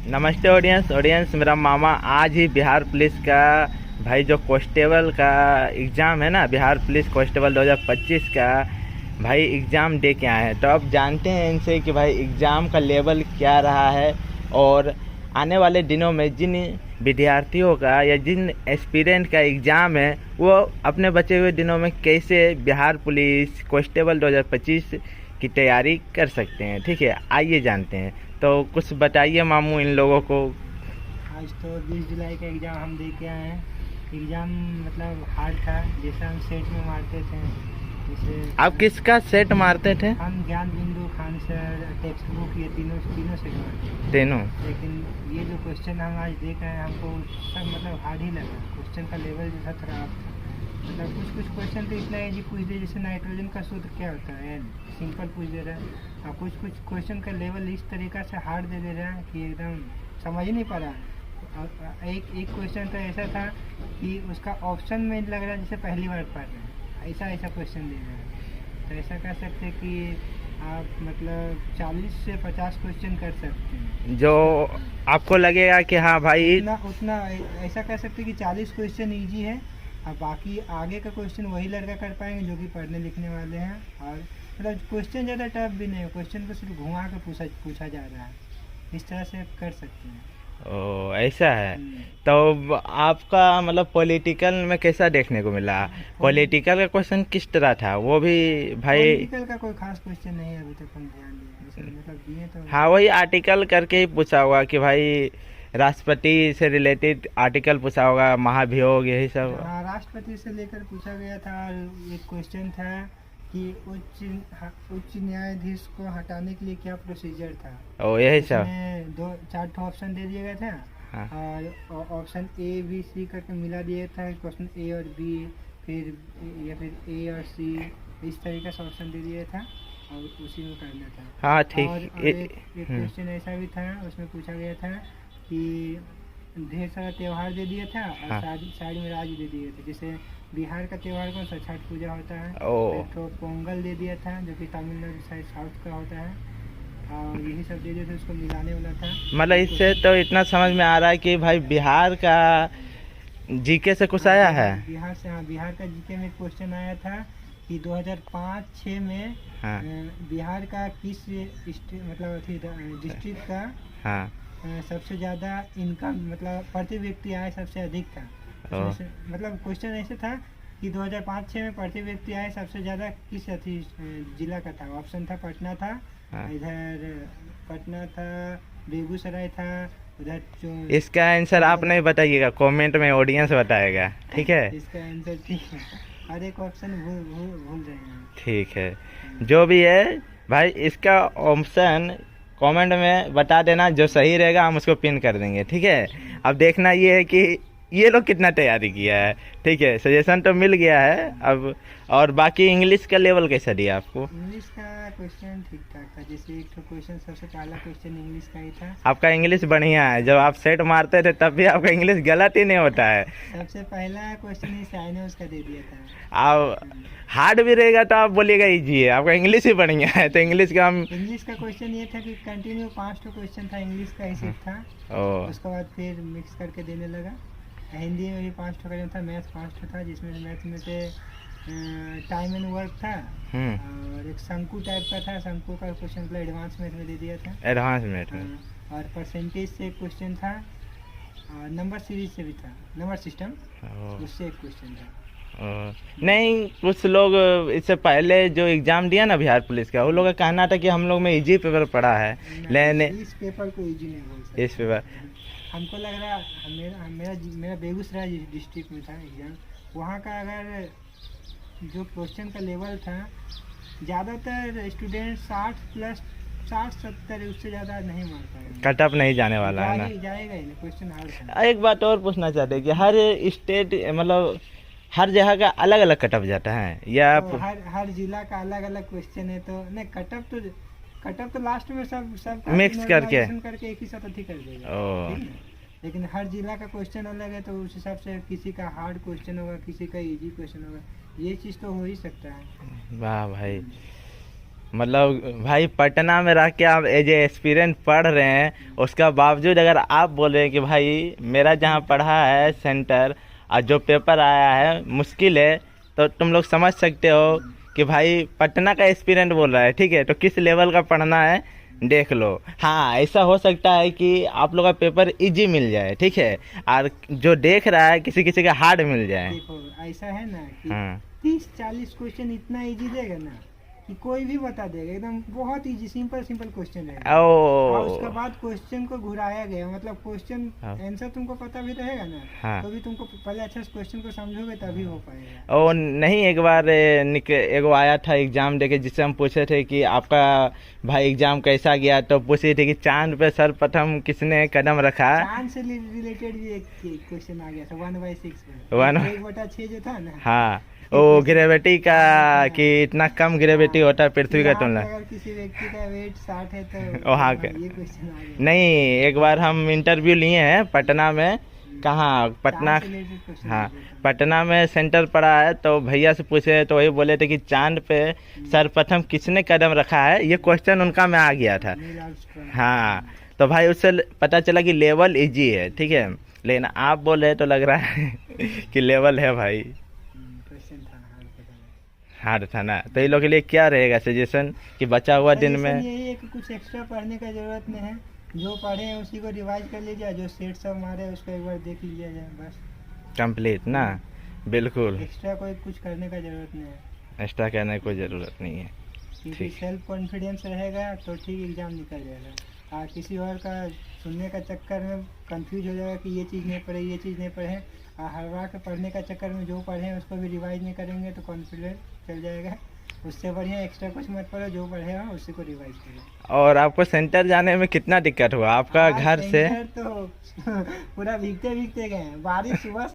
नमस्ते ऑडियंस मेरा मामा आज ही बिहार पुलिस का भाई जो कांस्टेबल का एग्ज़ाम है ना, बिहार पुलिस कांस्टेबल 2025 का भाई एग्ज़ाम दे के आए हैं। तो अब जानते हैं इनसे कि भाई एग्ज़ाम का लेवल क्या रहा है और आने वाले दिनों में जिन विद्यार्थियों का या जिन एस्पिरेंट का एग्ज़ाम है वो अपने बचे हुए दिनों में कैसे बिहार पुलिस कांस्टेबल 2025 की तैयारी कर सकते हैं। ठीक है, आइए जानते हैं। तो कुछ बताइए मामू इन लोगों को। आज तो 20 जुलाई का एग्ज़ाम हम दे के आए हैं। एग्ज़ाम मतलब हार्ड था, जैसे हम सेट में मारते थे। जैसे आप किसका सेट मारते थे? हम ज्ञान बिंदु, खान सर, टेक्स्ट बुक, ये तीनों सेट मारते थे। तीनों। लेकिन ये जो क्वेश्चन हम आज देख रहे हैं हमको सब मतलब हार्ड ही लगा। क्वेश्चन का लेवल जो था थोड़ा मतलब कुछ क्वेश्चन तो इतना ईजी पूछ दे, जैसे नाइट्रोजन का सूत्र क्या होता है, सिंपल पूछ दे रहा है। और कुछ क्वेश्चन का लेवल इस तरीक़ा से हार्ड दे रहा है कि एकदम समझ ही नहीं पा रहा। एक क्वेश्चन तो ऐसा था कि उसका ऑप्शन में लग रहा है जैसे पहली बार पढ़ रहे हैं, ऐसा क्वेश्चन दे रहा है। तो ऐसा कर सकते कि आप मतलब 40 से 50 क्वेश्चन कर सकते हैं, जो आपको लगेगा कि हाँ भाई उतना ऐसा कर सकते कि 40 क्वेश्चन ईजी है और बाकी आगे का क्वेश्चन वही लड़का कर पाएंगे जो कि पढ़ने लिखने वाले हैं। और मतलब क्वेश्चन ज़्यादा टफ भी नहीं है, क्वेश्चन को सिर्फ घुमा के पूछा जा रहा है, इस तरह से कर सकते हैं। ओ ऐसा है। तो आपका मतलब पॉलिटिकल में कैसा देखने को मिला? पॉलिटिकल का क्वेश्चन किस तरह था वो भी भाई? पॉलिटिकल का कोई खास क्वेश्चन नहीं है अभी तक हम ध्यान दिए, मतलब दिए तो हाँ वही आर्टिकल करके ही पूछा होगा कि भाई राष्ट्रपति से रिलेटेड आर्टिकल पूछा होगा, महाभियोग यही सब। हाँ, राष्ट्रपति से लेकर पूछा गया था। और एक क्वेश्चन था कि उच्च न्यायाधीश को हटाने के लिए क्या प्रोसीजर था। ओ यही सब। चार ऑप्शन दे दिया गया था। हाँ। और ऑप्शन ए बी सी करके मिला दिया था, क्वेश्चन ए और बी फिर या फिर ए और सी, इस तरीके से ऑप्शन दे दिया था और उसी में करना था। हाँ ठीक। और एक क्वेश्चन ऐसा भी था, उसमें पूछा गया था कि ढेर सारा त्यौहार दे दिया था और हाँ। साइड में राज्य दे दिए थे। जैसे बिहार का त्यौहार कौन सा, छठ पूजा होता है। तो पोंगल दे दिया था जो कि तमिलनाडु साइड साउथ का होता है, और यही सब दे दिए थे, उसको मिलाने वाला था। मतलब इससे तो इतना समझ में आ रहा है कि भाई बिहार का जीके से कुछ आया है। बिहार से, हाँ, बिहार का जीके में क्वेश्चन आया था कि 2005-6 में हाँ। बिहार का किस मतलब डिस्ट्रिक्ट का हाँ। सबसे ज़्यादा इनकम मतलब प्रति व्यक्ति आय सबसे अधिक था। मतलब क्वेश्चन ऐसे था कि 2005-6 में प्रति व्यक्ति आय सबसे ज़्यादा किस जिला का था। ऑप्शन था पटना था। हाँ। इधर पटना था, बेगूसराय था, उधर। इसका आंसर आप नहीं बताइएगा, कमेंट में ऑडियंस बताएगा, ठीक है? इसका आंसर ठीक है, हर एक ऑप्शन भूल रहे हैं। ठीक है, जो भी है भाई इसका ऑप्शन कमेंट में बता देना, जो सही रहेगा हम उसको पिन कर देंगे, ठीक है? अब देखना ये है कि ये लोग कितना तैयारी किया है, ठीक है? सजेशन तो मिल गया है अब। और बाकी इंग्लिश का लेवल कैसा दिया आपको? इंग्लिश का क्वेश्चन ठीक ठाक था। जैसे एक तो क्वेश्चन, सबसे पहला क्वेश्चन इंग्लिश का ही था। आपका इंग्लिश बढ़िया है, जब आप सेट मारते थे तब भी आपका इंग्लिश गलत ही नहीं होता है। सबसे पहला क्वेश्चन ही साइने उसका दे दिया था। आप हार्ड भी रहेगा तो आप बोलिएगा इजी है, आपका इंग्लिश ही बढ़िया है तो इंग्लिश का क्वेश्चन ये था कि कंटिन्यू 5 क्वेश्चन था, इंग्लिश का ही सिर्फ था। उसके बाद फिर मिक्स करके देने लगा। हिंदी में भी 5 क्वेश्चन था, मैथ 5 था, जिसमें मैथ में से टाइम एंड वर्क था। और एक शंकु टाइप का था, शंकु का क्वेश्चन मतलब एडवांस मैथ में दे दिया था, एडवांस मैथ में। और परसेंटेज से एक क्वेश्चन था, और नंबर सीरीज से भी था, नंबर सिस्टम, उससे एक क्वेश्चन था। नहीं, कुछ लोग इससे पहले जो एग्जाम दिया ना बिहार पुलिस का, वो लोग का कहना था कि हम लोग में इजी पेपर पड़ा है, लेकिन इस पेपर को इजी नहीं बोल सकते। इस पेपर हमको लग रहा मेरा बेगूसराय डिस्ट्रिक्ट में था एग्जाम, वहाँ का अगर जो क्वेश्चन का लेवल था, ज़्यादातर स्टूडेंट 60+ 60-70, उससे ज़्यादा नहीं मार पाएगा, कट ऑफ नहीं जाने वाला है ना, जाएगा ही नहीं। क्वेश्चन हार्ड था। एक बात और पूछना चाहते हैं कि हर स्टेट मतलब हर जगह का अलग अलग कट ऑफ जाता है या तो हर जिला का अलग अलग क्वेश्चन है, तो नहीं कट ऑफ तो लास्ट में सब मिक्स करके एक ही साथ अथी कर देगा। लेकिन हर जिला का क्वेश्चन अलग है, तो उस हिसाब से किसी का हार्ड क्वेश्चन होगा, किसी का इजी क्वेश्चन होगा, ये चीज़ तो हो ही सकता है। वाह भाई, मतलब भाई पटना में रह के आप एज ए एक्सपीरियंस पढ़ रहे हैं, उसका बावजूद अगर आप बोल रहे हैं कि भाई मेरा जहाँ पढ़ा है सेंटर और जो पेपर आया है मुश्किल है, तो तुम लोग समझ सकते हो कि भाई पटना का एक्सपीरियंस बोल रहा है, ठीक है, तो किस लेवल का पढ़ना है देख लो। हाँ, ऐसा हो सकता है कि आप लोग का पेपर इजी मिल जाए, ठीक है, और जो देख रहा है किसी किसी का हार्ड मिल जाए। देखो ऐसा है ना कि हाँ 30-40 क्वेश्चन इतना इजी देगा ना कि कोई भी बता देगा, एकदम बहुत इजी सिंपल क्वेश्चन है। और उसके ओ बाद क्वेश्चन को घुराया गया, मतलब क्वेश्चन हाँ। आंसर तुमको पता भी रहेगा ना, हाँ। तो भी तुमको पहले अच्छा से क्वेश्चन को समझोगे तभी हो पाएगा। ओ नहीं, एक बार एगो आया था एग्जाम देके, जिससे हम पूछे थे कि आपका भाई एग्जाम कैसा गया, तो पूछे थे कि चांद पे सर्वप्रथम किसने कदम रखा। चांद से रिलेटेड भी एक क्वेश्चन आ गया था 1/6 में, 1/6 जो था ना। हाँ, ओ ग्रेविटी का कि इतना कम ग्रेविटी होता है पृथ्वी का तुलना। अगर किसी व्यक्ति का वेट 60 है तो ओ हाँ ये क्वेश्चन आ गया। नहीं, एक बार हम इंटरव्यू लिए हैं पटना में। कहाँ? पटना। चांद से related question हाँ, आ गया था। पटना में सेंटर पड़ा है, तो भैया से पूछे तो वही बोले थे कि चांद पे सर्वप्रथम किसने कदम रखा है, ये क्वेश्चन उनका में आ गया था। Neil Armstrong. हाँ, तो भाई उससे पता चला कि लेवल इजी है, ठीक है, लेकिन आप बोल रहे तो लग रहा है कि लेवल है भाई, क्वेश्चन था hard पता नहीं। हार्ड था ना। तो ये लोग के लिए क्या रहेगा सजेशन कि बचा हुआ दिन में? सजेशन यही है कि कुछ एक्स्ट्रा पढ़ने का जरूरत नहीं है, जो पढ़े हैं उसी को रिवाइज कर लीजिए, जो सेट सब मारे हैं उसको एक बार देख लीजिए जाए बस। कंप्लीट ना, बिल्कुल, एक्स्ट्रा कोई कुछ करने का जरूरत नहीं है, एक्स्ट्रा करने की कोई ज़रूरत नहीं है। क्योंकि ठीक। सेल्फ कॉन्फिडेंस रहेगा तो ठीक एग्जाम निकल जाएगा। किसी और का सुनने का चक्कर में कंफ्यूज हो जाएगा कि ये चीज़ नहीं पढ़े, ये चीज़ नहीं पढ़े, हर बार के पढ़ने का चक्कर में जो पढ़े हैं उसको भी रिवाइज नहीं करेंगे तो कॉन्फिडेंस चल जाएगा। उससे बढ़िया एक्स्ट्रा कुछ मत पढ़ो, जो पढ़े हो उसी को रिवाइज करो। और आपको सेंटर जाने में कितना दिक्कत हुआ आपका आज घर से? सेंटर तो पूरा भीगते भीगते गए हैं, बारिश सुबह